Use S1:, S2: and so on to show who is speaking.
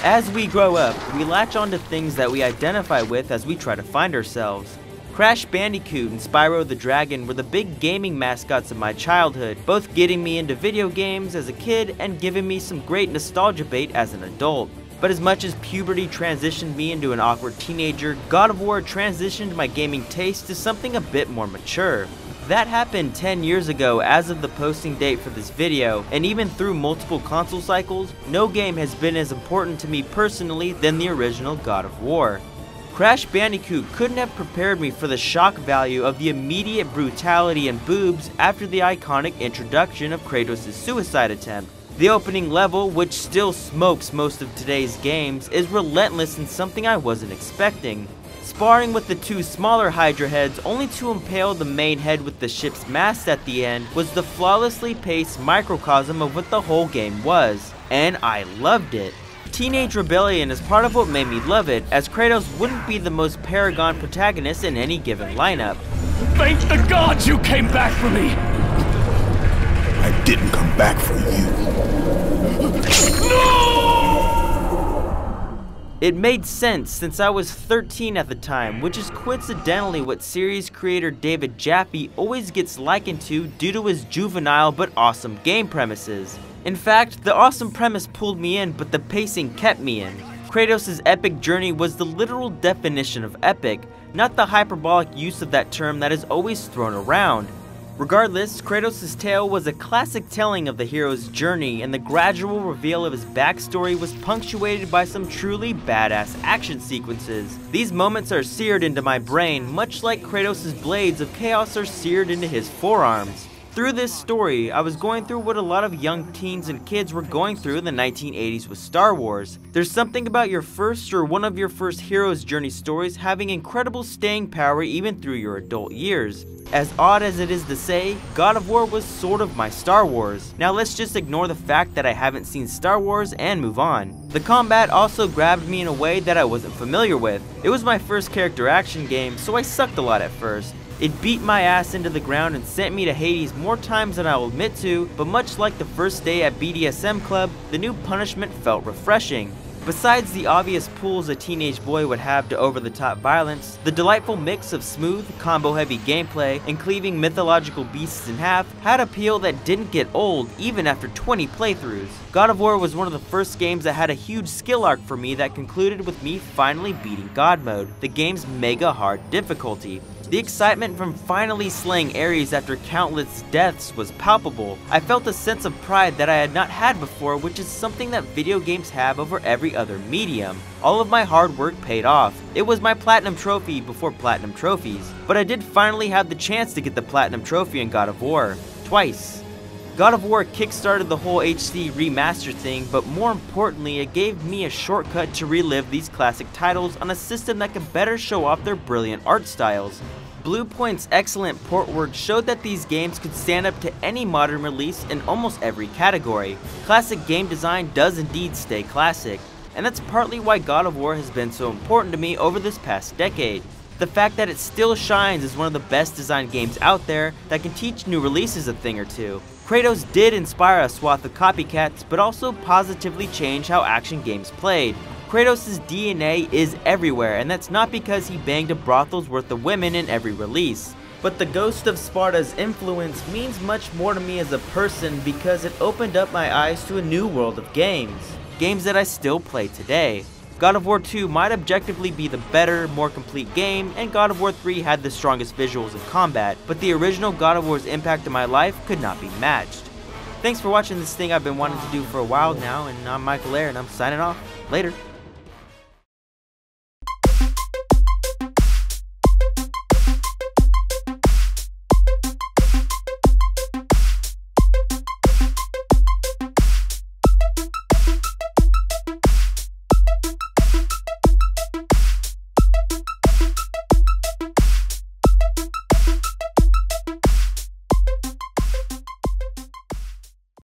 S1: As we grow up, we latch onto things that we identify with as we try to find ourselves. Crash Bandicoot and Spyro the Dragon were the big gaming mascots of my childhood, both getting me into video games as a kid and giving me some great nostalgia bait as an adult. But as much as puberty transitioned me into an awkward teenager, God of War transitioned my gaming taste to something a bit more mature. That happened 10 years ago as of the posting date for this video, and even through multiple console cycles, no game has been as important to me personally than the original God of War. Crash Bandicoot couldn't have prepared me for the shock value of the immediate brutality and boobs after the iconic introduction of Kratos' suicide attempt. The opening level, which still smokes most of today's games, is relentless and something I wasn't expecting. Sparring with the two smaller Hydra heads only to impale the main head with the ship's mast at the end was the flawlessly paced microcosm of what the whole game was, and I loved it. Teenage rebellion is part of what made me love it, as Kratos wouldn't be the most paragon protagonist in any given lineup.
S2: Thank the gods you came back for me!
S3: I didn't come back for you.
S2: No!
S1: It made sense since I was 13 at the time, which is coincidentally what series creator David Jaffe always gets likened to due to his juvenile but awesome game premises. In fact, the awesome premise pulled me in, but the pacing kept me in. Kratos' epic journey was the literal definition of epic, not the hyperbolic use of that term that is always thrown around. Regardless, Kratos' tale was a classic telling of the hero's journey, and the gradual reveal of his backstory was punctuated by some truly badass action sequences. These moments are seared into my brain, much like Kratos' blades of chaos are seared into his forearms. Through this story, I was going through what a lot of young teens and kids were going through in the 1980s with Star Wars. There's something about your first or one of your first hero's journey stories having incredible staying power even through your adult years. As odd as it is to say, God of War was sort of my Star Wars. Now let's just ignore the fact that I haven't seen Star Wars and move on. The combat also grabbed me in a way that I wasn't familiar with. It was my first character action game, so I sucked a lot at first. It beat my ass into the ground and sent me to Hades more times than I'll admit to, but much like the first day at BDSM Club, the new punishment felt refreshing. Besides the obvious pulls a teenage boy would have to over-the-top violence, the delightful mix of smooth, combo-heavy gameplay and cleaving mythological beasts in half had appeal that didn't get old even after 20 playthroughs. God of War was one of the first games that had a huge skill arc for me that concluded with me finally beating God Mode, the game's mega hard difficulty. The excitement from finally slaying Ares after countless deaths was palpable. I felt a sense of pride that I had not had before, which is something that video games have over every other medium. All of my hard work paid off. It was my platinum trophy before platinum trophies, but I did finally have the chance to get the platinum trophy in God of War. Twice. God of War kickstarted the whole HD remaster thing, but more importantly, it gave me a shortcut to relive these classic titles on a system that could better show off their brilliant art styles. Bluepoint's excellent port work showed that these games could stand up to any modern release in almost every category. Classic game design does indeed stay classic, and that's partly why God of War has been so important to me over this past decade. The fact that it still shines as one of the best designed games out there that can teach new releases a thing or two. Kratos did inspire a swath of copycats, but also positively change how action games played. Kratos' DNA is everywhere, and that's not because he banged a brothel's worth of women in every release. But the Ghost of Sparta's influence means much more to me as a person because it opened up my eyes to a new world of games. Games that I still play today. God of War 2 might objectively be the better, more complete game, and God of War 3 had the strongest visuals of combat, but the original God of War's impact on my life could not be matched. Thanks for watching this thing I've been wanting to do for a while now, and I'm Michael Ayer, and I'm signing off. Later.